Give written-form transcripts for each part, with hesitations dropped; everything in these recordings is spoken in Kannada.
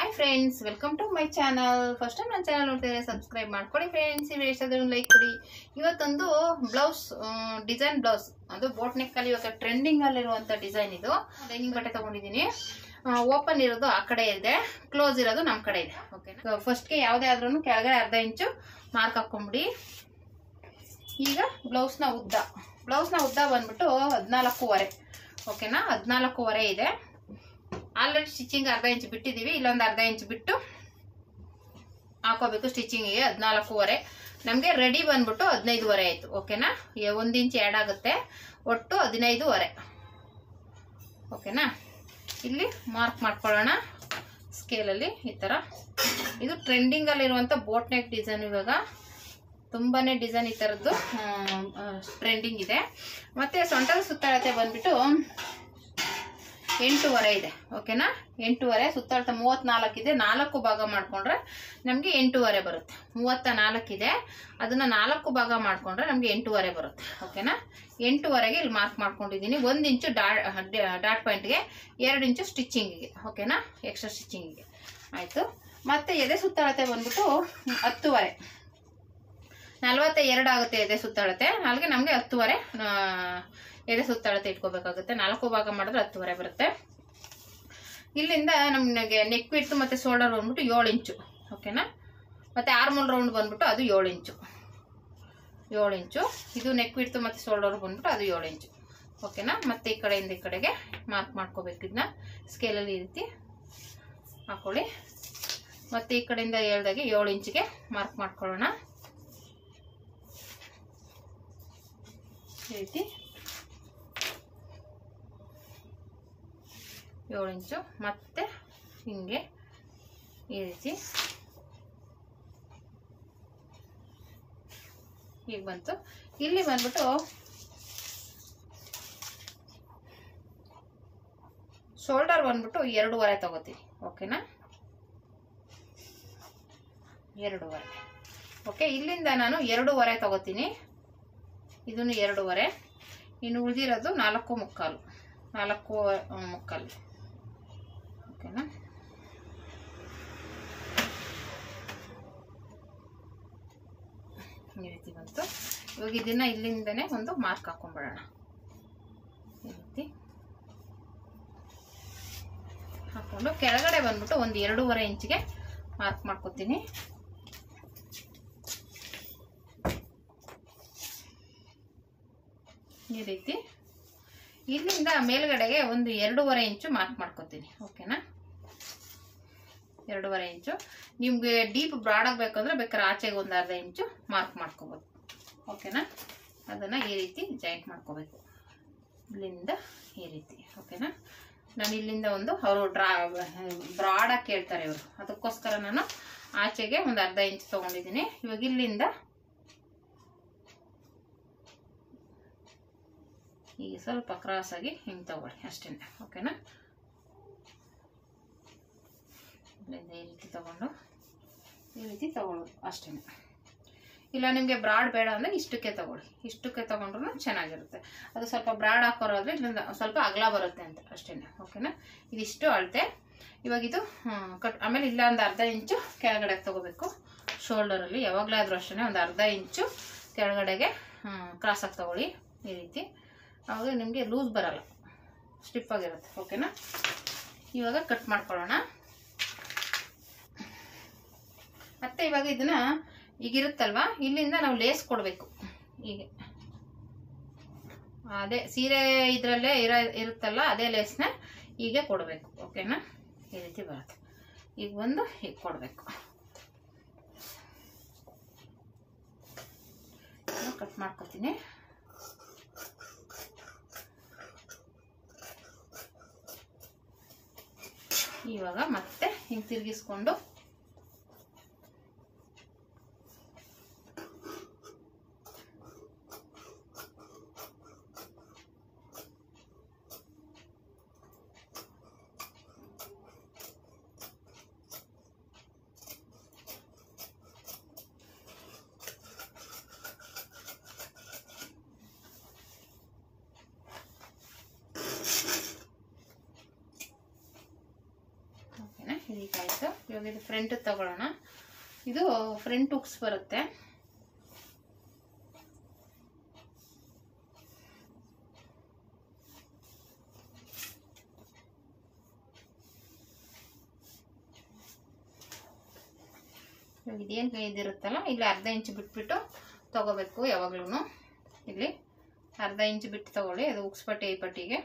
Hi friends, welcome to my channel. First time ನನ್ನ ಚಾನಲ್ ನೋಡ್ತಿದ್ರೆ ಸಬ್ಸ್ಕ್ರೈಬ್ ಮಾಡ್ಕೊಳ್ಳಿ ಫ್ರೆಂಡ್ಸ್. ಈ ವಿಡಿಯೋ ಇಷ್ಟ ಆದರೆ ಲೈಕ್ ಕೊಡಿ. ಇವತ್ತೊಂದು ಬ್ಲೌಸ್ ಡಿಸೈನ್ ಬ್ಲೌಸ್, ಅದು ಬೋಟ್ ನೆಕ್ ಅಲ್ಲಿ ಇವಾಗ ಟ್ರೆಂಡಿಂಗ್ ಅಲ್ಲಿರುವಂತ ಡಿಸೈನ್. ಇದು ಲೈನಿಂಗ್ ಬಟ್ಟೆ ತಗೊಂಡಿದ್ದೀನಿ. ಓಪನ್ ಇರೋದು ಆ ಕಡೆ ಇದೆ, ಕ್ಲೋಸ್ ಇರೋದು ನಮ್ಮ ಕಡೆ ಇದೆ. ಓಕೆನಾ. ಫಸ್ಟ್ಗೆ ಯಾವುದೇ ಆದ್ರೂ ಕೆಳಗಡೆ ಅರ್ಧ ಇಂಚು ಮಾರ್ಕ್ ಹಾಕೊಂಬಿಡಿ. ಈಗ ಬ್ಲೌಸ್ನ ಉದ್ದ ಬಂದ್ಬಿಟ್ಟು 14.5. ಓಕೆನಾ, 14.5 ಇದೆ. ಆಲ್ರೆಡಿ ಸ್ಟಿಚಿಂಗ್ ಅರ್ಧ ಇಂಚ್ ಬಿಟ್ಟಿದ್ದೀವಿ, ಇಲ್ಲೊಂದು ಅರ್ಧ ಇಂಚ್ ಬಿಟ್ಟು ಹಾಕೋಬೇಕು ಸ್ಟಿಚಿಂಗಿಗೆ. 14.5 ನಮಗೆ ರೆಡಿ ಬಂದ್ಬಿಟ್ಟು 15.5 ಆಯ್ತು. ಓಕೆನಾ, 1 ಇಂಚ್ ಆ್ಯಡ್ ಆಗುತ್ತೆ, ಒಟ್ಟು 15.5. ಓಕೆನಾ. ಇಲ್ಲಿ ಮಾರ್ಕ್ ಮಾಡ್ಕೊಳ್ಳೋಣ ಸ್ಕೇಲಲ್ಲಿ. ಈ ಥರ ಇದು ಟ್ರೆಂಡಿಂಗಲ್ಲಿರುವಂಥ ಬೋಟ್ ನೆಕ್ ಡಿಸೈನ್. ಇವಾಗ ತುಂಬಾನೇ ಡಿಸೈನ್ ಈ ಥರದ್ದು ಟ್ರೆಂಡಿಂಗ್ ಇದೆ. ಮತ್ತು ಸೊಂಟದ ಸುತ್ತಳತೆ ಬಂದ್ಬಿಟ್ಟು 8.5 ಇದೆ. ಓಕೆನಾ, 8.5. ಸುತ್ತಳತೆ 34 ಇದೆ. 4 ಭಾಗ ಮಾಡ್ಕೊಂಡ್ರೆ ನಮಗೆ 8.5 ಬರುತ್ತೆ. 34 ಇದೆ, ಅದನ್ನ 4 ಭಾಗ ಮಾಡ್ಕೊಂಡ್ರೆ ನಮಗೆ 8.5 ಬರುತ್ತೆ. ಓಕೆನಾ, 8.5ಗೆ ಇಲ್ಲಿ ಮಾರ್ಕ್ ಮಾಡ್ಕೊಂಡಿದ್ದೀನಿ. 1 ಇಂಚು ಡಾಟ್ ಪಾಯಿಂಟ್ಗೆ, 2 ಇಂಚು ಸ್ಟಿಚಿಂಗಿಗೆ. ಓಕೆನಾ, ಎಕ್ಸ್ಟ್ರಾ ಸ್ಟಿಚಿಂಗಿಗೆ ಆಯಿತು. ಮತ್ತೆ ಎದೆ ಸುತ್ತಳತೆ ಬಂದ್ಬಿಟ್ಟು 10.5. 42 ಆಗುತ್ತೆ ಎದೆ ಸುತ್ತಳತೆ. ಅಲ್ಲಿಗೆ ನಮಗೆ 10.5 ಎದೆ ಸುತ್ತಳತೆ ಇಟ್ಕೋಬೇಕಾಗುತ್ತೆ. 4 ಭಾಗ ಮಾಡಿದ್ರೆ 10.5 ಬರುತ್ತೆ. ಇಲ್ಲಿಂದ ನಮಗೆ ನೆಕ್ ವಿಡ್ತ್ ಮತ್ತು ಶೋಲ್ಡರ್ ಬಂದ್ಬಿಟ್ಟು 7 ಇಂಚು. ಓಕೆನಾ, ಮತ್ತು ಆರ್ಮೋಲ್ ರೌಂಡ್ ಬಂದ್ಬಿಟ್ಟು ಅದು 7 ಇಂಚು. 7 ಇಂಚು ಇದು ನೆಕ್ ವಿಡ್ತ್ ಮತ್ತು ಶೋಲ್ಡರ್ ಬಂದ್ಬಿಟ್ಟು ಅದು 7 ಇಂಚು. ಓಕೆನಾ. ಮತ್ತೆ ಈ ಕಡೆಯಿಂದ ಈ ಕಡೆಗೆ ಮಾರ್ಕ್ ಮಾಡ್ಕೋಬೇಕು. ಇದನ್ನ ಸ್ಕೇಲಲ್ಲಿ ಈ ರೀತಿ ಹಾಕೊಳ್ಳಿ. ಮತ್ತು ಈ ಕಡೆಯಿಂದ ಹೇಳ್ದಾಗೆ 7 ಇಂಚಿಗೆ ಮಾರ್ಕ್ ಮಾಡ್ಕೊಳ್ಳೋಣ. ಈ ರೀತಿ 7 ಇಂಚು. ಮತ್ತೆ ಹಿಂಗೆ ಈ ರೀತಿ ಹೀಗೆ ಬಂತು. ಇಲ್ಲಿ ಬಂದ್ಬಿಟ್ಟು ಶೋಲ್ಡರ್ ಬಂದ್ಬಿಟ್ಟು 2.5 ತಗೋತೀನಿ. ಓಕೆನಾ, 2.5. ಓಕೆ, ಇಲ್ಲಿಂದ ನಾನು 2.5 ತಗೋತೀನಿ. ಇದನ್ನು 2.5. ಇನ್ನು ಉಳಿದಿರೋದು 4.75. 4.75. ಓಕೆನಾ. ಈ ರೀತಿ ಬಂತು. ಇವಾಗ ಇದನ್ನ ಇಲ್ಲಿಂದನೇ ಒಂದು ಮಾರ್ಕ್ ಹಾಕೊಂಡ್ಬಿಡೋಣ. ಈ ರೀತಿ ಹಾಕೊಂಡು ಕೆಳಗಡೆ ಬಂದ್ಬಿಟ್ಟು ಒಂದು 2.5 ಇಂಚಿಗೆ ಮಾರ್ಕ್ ಮಾಡ್ಕೊತೀನಿ. ಈ ರೀತಿ ಇಲ್ಲಿಂದ ಮೇಲ್ಗಡೆಗೆ ಒಂದು 2.5 ಇಂಚು ಮಾರ್ಕ್ ಮಾಡ್ಕೊತೀನಿ. ಓಕೆನಾ, 2.5 ಇಂಚು. ನಿಮ್ಗೆ ಡೀಪ್ ಬ್ರಾಡ್ ಆಗಬೇಕಂದ್ರೆ ಬೇಕಾದ್ರೆ ಆಚೆಗೆ ಒಂದು ಅರ್ಧ ಇಂಚು ಮಾರ್ಕ್ ಮಾಡ್ಕೋಬೋದು. ಓಕೆನಾ, ಅದನ್ನು ಈ ರೀತಿ ಜಾಯಿಂಟ್ ಮಾಡ್ಕೋಬೇಕು ಇಲ್ಲಿಂದ ಈ ರೀತಿ. ಓಕೆನಾ, ನಾನು ಇಲ್ಲಿಂದ ಒಂದು ಅವರು ಬ್ರಾಡಾಗಿ ಕೇಳ್ತಾರೆ ಇವರು, ಅದಕ್ಕೋಸ್ಕರ ನಾನು ಆಚೆಗೆ ಒಂದು ಅರ್ಧ ಇಂಚು ತೊಗೊಂಡಿದ್ದೀನಿ. ಇವಾಗ ಇಲ್ಲಿಂದ ಈಗ ಸ್ವಲ್ಪ ಕ್ರಾಸ್ ಆಗಿ ಹಿಂಗೆ ತಗೊಳ್ಳಿ ಅಷ್ಟೇ. ಓಕೆನಾ, ಇಲ್ಲಿಂದ ಈ ರೀತಿ ತಗೊಂಡು ಈ ರೀತಿ ತಗೊಳ್ಳೋದು ಅಷ್ಟೇ. ಇಲ್ಲ ನಿಮಗೆ ಬ್ರಾಡ್ ಬೇಡ ಅಂದರೆ ಇಷ್ಟಕ್ಕೆ ತಗೊಳ್ಳಿ. ಇಷ್ಟಕ್ಕೆ ತಗೊಂಡ್ರು ಚೆನ್ನಾಗಿರುತ್ತೆ. ಅದು ಸ್ವಲ್ಪ ಬ್ರಾಡ್ ಹಾಕೋರಾದ್ರೆ ಇಲ್ಲಿಂದ ಸ್ವಲ್ಪ ಅಗಲ ಬರುತ್ತೆ ಅಂತ ಅಷ್ಟೇ. ಓಕೆನಾ, ಇದಿಷ್ಟು ಅಳತೆ. ಇವಾಗ ಇದು ಆಮೇಲೆ ಇಲ್ಲ ಒಂದು ಅರ್ಧ ಇಂಚು ಕೆಳಗಡೆ ತಗೋಬೇಕು. ಶೋಲ್ಡರಲ್ಲಿ ಯಾವಾಗಲಾದರೂ ಅಷ್ಟೇ ಒಂದು ಅರ್ಧ ಇಂಚು ಕೆಳಗಡೆಗೆ ಕ್ರಾಸಾಗಿ ತಗೊಳ್ಳಿ ಈ ರೀತಿ. ಆವಾಗ ನಿಮಗೆ ಲೂಸ್ ಬರಲ್ಲ, ಸ್ಟಿಫ್ ಆಗಿರುತ್ತೆ. ಓಕೆನಾ, ಇವಾಗ ಕಟ್ ಮಾಡ್ಕೊಳ್ಳೋಣ. ಮತ್ತೆ ಇವಾಗ ಇದನ್ನ ಈಗಿರುತ್ತಲ್ವಾ, ಇಲ್ಲಿಂದ ನಾವು ಲೇಸ್ ಕೊಡಬೇಕು. ಹೀಗೆ ಅದೇ ಸೀರೆ ಇದರಲ್ಲೇ ಇರುತ್ತಲ್ಲ ಅದೇ ಲೇಸ್ನ ಹೀಗೆ ಕೊಡಬೇಕು. ಓಕೆನಾ, ಈ ರೀತಿ ಬರುತ್ತೆ. ಈಗ ಒಂದು ಹೀಗೆ ಕೊಡಬೇಕು. ಕಟ್ ಮಾಡ್ಕೊತೀನಿ. ಇವಾಗ ಮತ್ತೆ ಹಿಂಗೆ ತಿರುಗಿಸ್ಕೊಂಡು ಓಕೆನಾ, ಇದಕ್ಕಾಯಿತು. ಇವಾಗ ಇದು ಫ್ರಂಟ್ ತಗೊಳ್ಳೋಣ. ಇದು ಫ್ರಂಟ್ ಹುಕ್ಸ್ ಬರುತ್ತೆ. ಇದೇನು ಇದಿರುತ್ತಲ್ಲ, ಇಲ್ಲಿ ಅರ್ಧ ಇಂಚು ಬಿಟ್ಬಿಟ್ಟು ತಗೋಬೇಕು ಯಾವಾಗ್ಲೂ. ಇಲ್ಲಿ ಅರ್ಧ ಇಂಚು ಬಿಟ್ಟು ತಗೊಳ್ಳಿ. ಅದು ಹುಕ್ಸ್ ಪಟ್ಟಿ ಈ ಪಟ್ಟಿಗೆ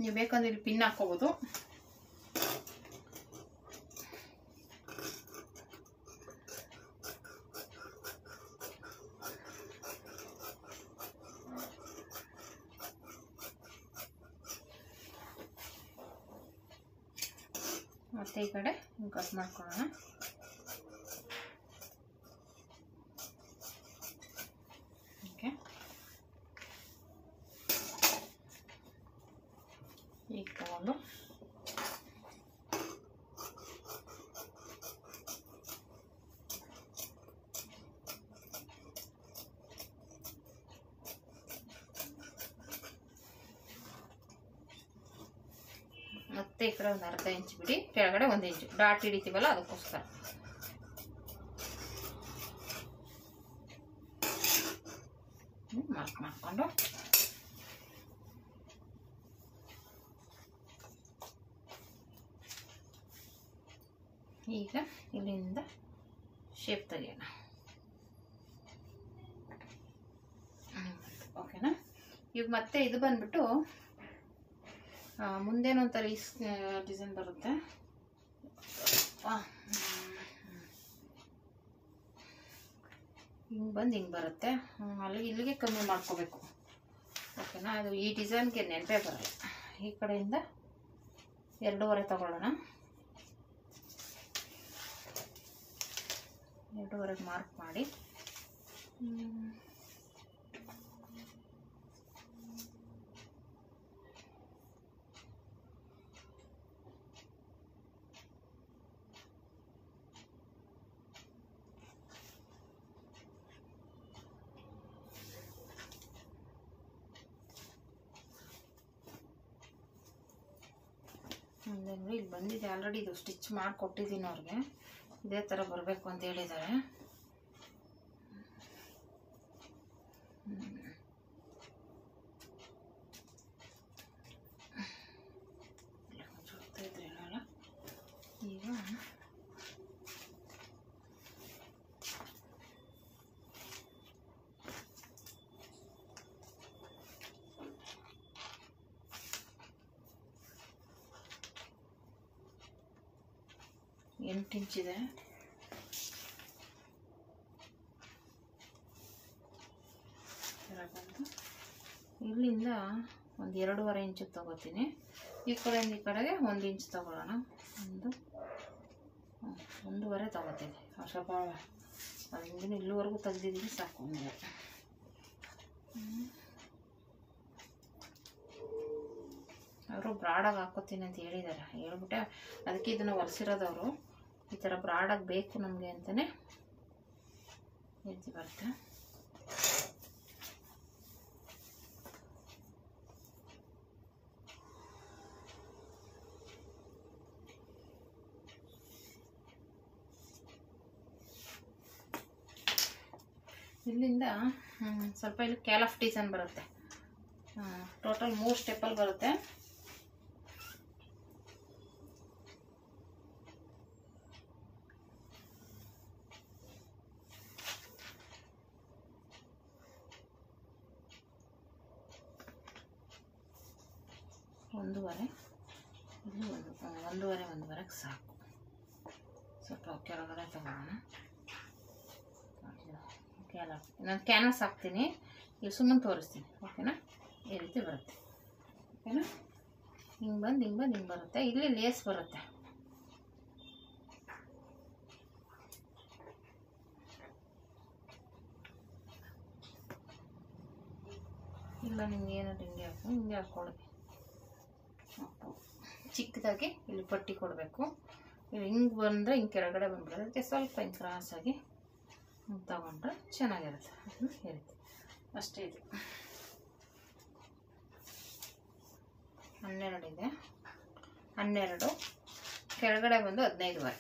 ನೀವು ಬೇಕಂದ್ರೆ ಇಲ್ಲಿ ಪಿನ್ ಹಾಕೋಬೋದು. ಮತ್ತೆ ಈ ಕಡೆ ಕಟ್ ಮಾಡ್ಕೊಳ್ಳೋಣ. ಓಕೆ, ಈಗ ತಗೊಂಡು ಮತ್ತೆ ಈ ಕಡೆ ಒಂದು ಅರ್ಧ ಇಂಚು ಬಿಡಿ, ಕೆಳಗಡೆ 1 ಇಂಚು ಡಾಟ್ ಹಿಡಿತೀವಲ್ಲ ಅದಕ್ಕೋಸ್ಕರ. ಮಾರ್ಕ್ ಮಾಡಿಕೊಂಡು ಈಗ ಇಲ್ಲಿಂದ ಶೇಪ್ ತೆಗೆಯೋಣ. ಓಕೆನಾ? ಈಗ ಮತ್ತೆ ಇದು ಬಂದ್ಬಿಟ್ಟು ಮುಂದೇನೋ ಒಂಥರ ಡಿಸೈನ್ ಬರುತ್ತೆ. ಹಿಂಗೆ ಬಂದು ಹಿಂಗೆ ಬರುತ್ತೆ. ಅಲ್ಲಿಗೆ ಇಲ್ಲಿಗೆ ಕಮ್ಮಿ ಮಾಡ್ಕೋಬೇಕು. ಓಕೆನಾ? ಅದು ಈ ಡಿಸೈನ್ಗೆ ನೆನಪೇ ಬರಲ್ಲ. ಈ ಕಡೆಯಿಂದ 2.5 ತಗೊಳ್ಳೋಣ. 2.5 ಮಾರ್ಕ್ ಮಾಡಿ ಇಲ್ಲಿ ಬಂದಿದೆ ಆಲ್ರೆಡಿ. ಇದು ಸ್ಟಿಚ್ ಮಾಡಿ ಕೊಟ್ಟಿದ್ದೀನಿ ಅವ್ರಿಗೆ. ಇದೇ ಥರ ಬರಬೇಕು ಅಂತ ಹೇಳಿದ್ದಾರೆ. ಈಗ ಎಂಟು ಇಂಚಿದೆ. ಇಲ್ಲಿಂದ ಒಂದು 2.5 ಇಂಚು ತಗೋತೀನಿ. ಈ ಕಡೆಯಿಂದ ಈ ಕಡೆಗೆ 1 ಇಂಚ್ ತಗೊಳ್ಳೋಣ. 1.5 ತಗೋತೀನಿ. ಸ್ವಲ್ಪ ಅಲ್ಲಿಂದ ಇಲ್ಲಿವರೆಗೂ ತೆಗೆದಿದ್ದೀನಿ, ಸಾಕು. ಅವರು ಬ್ರಾಡಾಗಿ ಹಾಕೋತೀನಿ ಅಂತ ಹೇಳಿದ್ದಾರೆ. ಹೇಳ್ಬಿಟ್ಟೆ ಅದಕ್ಕೆ ಇದನ್ನು ಹೊಲಿಸಿರೋದವರು. ಈ ಥರ ಬ್ರಾಡಾಗಿ ಬೇಕು ನಮಗೆ ಅಂತಲೇ ಹೇಳ್ತಿ ಬರುತ್ತೆ. ಇಲ್ಲಿಂದ ಸ್ವಲ್ಪ ಇಲ್ಲಿ ಕ್ಯಾಲಫ್ ಡಿಸೈನ್ ಬರುತ್ತೆ. ಟೋಟಲ್ 3 ಸ್ಟೆಪ್ಪಲ್ಲಿ ಬರುತ್ತೆ. ಒಂದೂವರೆ ಇಲ್ಲಿ 1.5 ಸಾಕು. ಸ್ವಲ್ಪ ಕೆಳಗಡೆ ತಗೋಣ. ನಾನು ಕ್ಯಾನ್ವಾಸ್ ಹಾಕ್ತೀನಿ, ಇಲ್ಲಿ ಸುಮ್ಮನೆ ತೋರಿಸ್ತೀನಿ. ಓಕೆನಾ? ಈ ರೀತಿ ಬರುತ್ತೆ. ಓಕೆನಾ? ಹಿಂಗೆ ಬಂದು ಬರುತ್ತೆ. ಇಲ್ಲಿ ಲೇಸ್ ಬರುತ್ತೆ. ಇಲ್ಲ ನಿಮ್ಗೆ ಏನಾದ್ರು ಹಿಂಗೆ ಹಾಕ್ಕೊಳ್ಳಿ. ಚಿಕ್ಕದಾಗಿ ಇಲ್ಲಿ ಪಟ್ಟಿ ಕೊಡಬೇಕು. ಇಲ್ಲಿ ಹಿಂಗೆ ಬಂದರೆ ಹಿಂಗೆ ಕೆಳಗಡೆ ಬಂದ್ಬಿಡೋದು. ಅದಕ್ಕೆ ಸ್ವಲ್ಪ ಹಿಂಗೆ ಕ್ರಾಸಾಗಿ ತಗೊಂಡ್ರೆ ಚೆನ್ನಾಗಿರುತ್ತೆ. ಈ ರೀತಿ ಅಷ್ಟೇ. ಇದು 12 ಇದೆ. 12, ಕೆಳಗಡೆ ಬಂದು 15.5.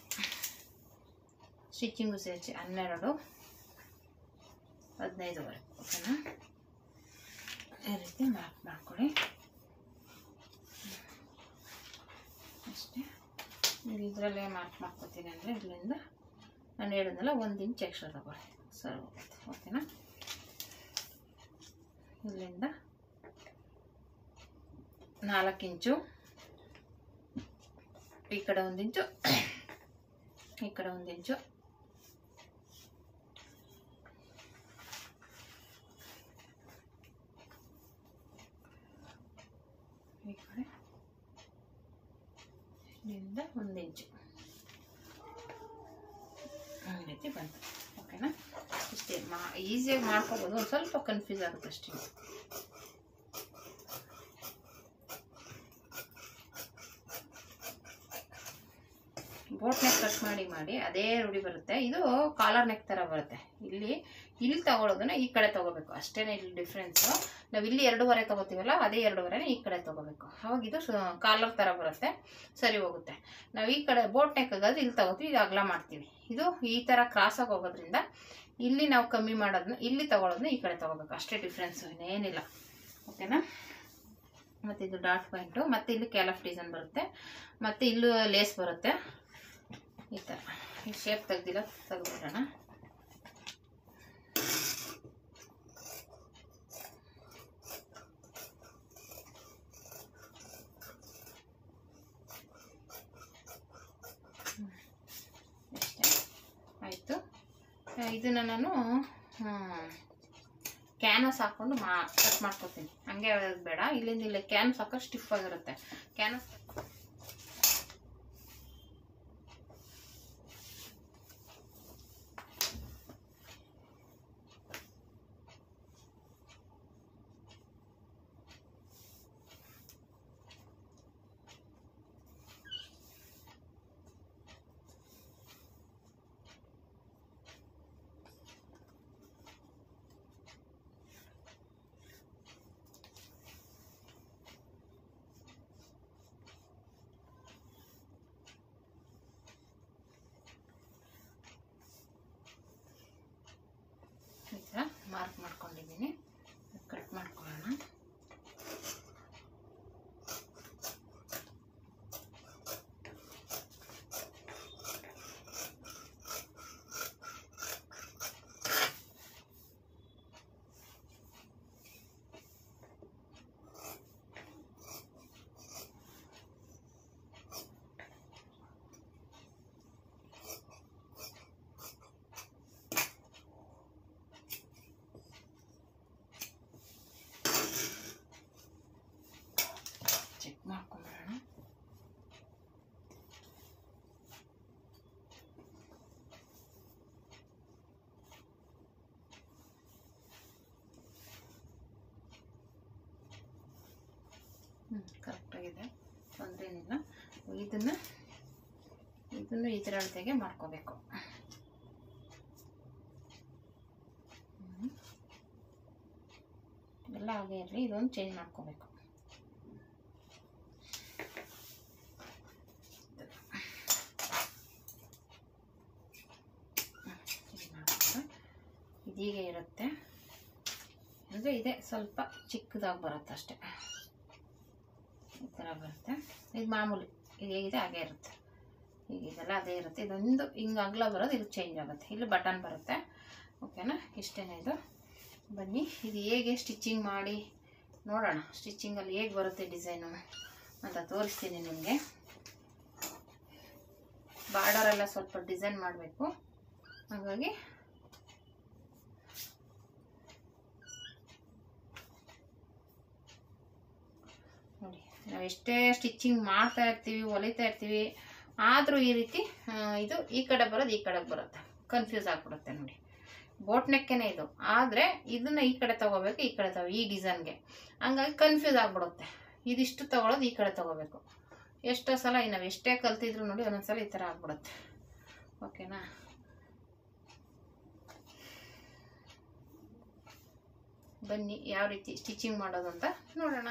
ಸ್ಟಿಚಿಂಗು ಸೇರಿಸಿ 12, 15.5. ಓಕೆನಾ? ಈ ರೀತಿ ಮಾರ್ಕ್ ಮಾಡ್ಕೊಳ್ಳಿ ಅಷ್ಟೇ. ಇದರಲ್ಲೇ ಮಾರ್ಕ್ ಮಾಡ್ಕೊತೀನಿ ಅಂದರೆ ಇಲ್ಲಿಂದ ನಾನು ಹೇಳಿದ್ನಲ್ಲ 1 ಇಂಚ್ ಎಕ್ಸ್ಟ್ರಾ ತಗೊಳ್ಳಿ, ಸರಿ ಹೋಗುತ್ತೆ. ಓಕೆನಾ? ಇಲ್ಲಿಂದ 4 ಇಂಚು, ಈ ಕಡೆ 1 ಇಂಚು, ಈ ಕಡೆ 1 ಇಂಚು, ಈ ಕಡೆ ಇಲ್ಲಿಂದ 1 ಇಂಚು, ಈ ರೀತಿ ಬಂತು. ಓಕೆನಾ? ಇಷ್ಟೇ, ಈಸಿಯಾಗಿ ಮಾಡ್ಕೋಬೋದು. ಒಂದು ಸ್ವಲ್ಪ ಕನ್ಫ್ಯೂಸ್ ಆಗುತ್ತೆ ಅಷ್ಟೇ. ಬೋಟ್ ನೆಕ್ ಕಟ್ ಮಾಡಿ ಅದೇ ರೂಢಿ ಬರುತ್ತೆ. ಇದು ಕಾಲರ್ ನೆಕ್ ಥರ ಬರುತ್ತೆ. ಇಲ್ಲಿ ತಗೊಳ್ಳೋದನ್ನ ಈ ಕಡೆ ತಗೋಬೇಕು ಅಷ್ಟೇ. ಇಲ್ಲಿ ಡಿಫ್ರೆನ್ಸು, ನಾವು ಇಲ್ಲಿ 2.5 ತಗೋತೀವಲ್ಲ, ಅದೇ 2.5 ಈ ಕಡೆ ತಗೋಬೇಕು. ಅವಾಗ ಇದು ಕಾಲರ್ ಥರ ಬರುತ್ತೆ, ಸರಿ ಹೋಗುತ್ತೆ. ನಾವು ಈ ಕಡೆ ಬೋಟ್ ನೆಕ್ ಆಗೋದು ಇಲ್ಲಿ ತಗೋತೀವಿ, ಇದು ಅಗಲ ಮಾಡ್ತೀವಿ. ಇದು ಈ ಥರ ಕ್ರಾಸಾಗಿ ಹೋಗೋದ್ರಿಂದ ಇಲ್ಲಿ ನಾವು ಕಮ್ಮಿ ಮಾಡೋದನ್ನ ಇಲ್ಲಿ ತಗೊಳ್ಳೋದನ್ನ ಈ ಕಡೆ ತಗೋಬೇಕು ಅಷ್ಟೇ. ಡಿಫ್ರೆನ್ಸು ಇನ್ನೇನಿಲ್ಲ. ಓಕೆನಾ? ಮತ್ತು ಇದು ಡಾಟ್ ಪಾಯಿಂಟು, ಮತ್ತು ಇಲ್ಲಿ ಕ್ಯಾಲಫ್ ಡಿಸೈನ್ ಬರುತ್ತೆ, ಮತ್ತು ಇಲ್ಲೂ ಲೇಸ್ ಬರುತ್ತೆ. ಈ ಥರ ಈ ಶೇಪ್ ತೆಗ್ದುಬಿಡೋಣ. ಅಷ್ಟೇ ಆಯಿತು. ಇದನ್ನು ನಾನು ಕ್ಯಾನ್ವಾಸ್ ಹಾಕ್ಕೊಂಡು ಕಟ್ ಮಾಡ್ಕೊತೀನಿ. ಹಂಗೆ ಬೇಡ, ಇಲ್ಲಿಂದ ಇಲ್ಲಿ ಕ್ಯಾನ್ವಾಸ್ ಹಾಕೋ ಸ್ಟಿಫ್ ಆಗಿರುತ್ತೆ. ಕ್ಯಾನ್ವಾಸ್ ಮಾರ್ಕ್ ಮಾಡ್ಕೊಂಡಿದ್ದೀನಿ, ಕಟ್ ಮಾಡ್ಕೊಳ್ಳೋಣ. ಮಾಡ್ಕೊಂಡ್ಬಿಡೋಣ. ಕರೆಕ್ಟಾಗಿದೆ, ತೊಂದರೆ ಏನಿಲ್ಲ. ಇದನ್ನು ಈ ಥರ ಅಳತೆಗೆ ಮಾಡ್ಕೋಬೇಕು. ಎಲ್ಲ ಹಾಗೆ ಇರಲಿ, ಇದೊಂದು ಚೇಂಜ್ ಮಾಡ್ಕೋಬೇಕು. ಇದೀಗೆ ಇರುತ್ತೆ ಅಂದರೆ ಇದೆ ಸ್ವಲ್ಪ ಚಿಕ್ಕದಾಗಿ ಬರುತ್ತೆ ಅಷ್ಟೇ. ಈ ಥರ ಬರುತ್ತೆ. ಇದು ಮಾಮೂಲಿ, ಇದು ಹೇಗಿದೆ ಹಾಗೆ ಇರುತ್ತೆ. ಈಗ ಇದೆಲ್ಲ ಅದೇ ಇರುತ್ತೆ. ಇದೊಂದು ಹಿಂಗೆ ಅಗಲ ಬರೋದು, ಇದು ಚೇಂಜ್ ಆಗುತ್ತೆ. ಇಲ್ಲಿ ಬಟನ್ ಬರುತ್ತೆ. ಓಕೆನಾ? ಇಷ್ಟೇನೆ ಇದು. ಬನ್ನಿ ಇದು ಹೇಗೆ ಸ್ಟಿಚಿಂಗ್ ಮಾಡಿ ನೋಡೋಣ. ಸ್ಟಿಚಿಂಗಲ್ಲಿ ಹೇಗೆ ಬರುತ್ತೆ ಡಿಸೈನು ಅಂತ ತೋರಿಸ್ತೀನಿ ನಿಮಗೆ. ಬಾರ್ಡರೆಲ್ಲ ಸ್ವಲ್ಪ ಡಿಸೈನ್ ಮಾಡಬೇಕು, ಹಾಗಾಗಿ ನೋಡಿ, ನಾವು ಎಷ್ಟೇ ಸ್ಟಿಚಿಂಗ್ ಮಾಡ್ತಾ ಇರ್ತೀವಿ, ಹೊಲಿತಾ ಇರ್ತೀವಿ, ಆದರೂ ಈ ರೀತಿ ಇದು ಈ ಕಡೆ ಬರೋದು ಈ ಕಡೆಗೆ ಬರುತ್ತೆ, ಕನ್ಫ್ಯೂಸ್ ಆಗಿಬಿಡುತ್ತೆ ನೋಡಿ. ಬೋಟ್ ನೆಕ್ಕೇನೆ ಇದು, ಆದರೆ ಇದನ್ನ ಈ ಕಡೆ ತಗೋಬೇಕು, ಈ ಕಡೆ ಈ ಡಿಸೈನ್ಗೆ, ಹಂಗಾಗಿ ಕನ್ಫ್ಯೂಸ್ ಆಗಿಬಿಡುತ್ತೆ. ಇದಿಷ್ಟು ತಗೊಳ್ಳೋದು ಈ ಕಡೆ ತಗೋಬೇಕು. ಎಷ್ಟೋ ಸಲ ನಾವು ಎಷ್ಟೇ ಕಲ್ತಿದ್ರು ನೋಡಿ ಒಂದೊಂದ್ಸಲ ಈ ಥರ ಆಗ್ಬಿಡುತ್ತೆ. ಓಕೆನಾ? ಬನ್ನಿ ಯಾವ ರೀತಿ ಸ್ಟಿಚಿಂಗ್ ಮಾಡೋದು ಅಂತ ನೋಡೋಣ.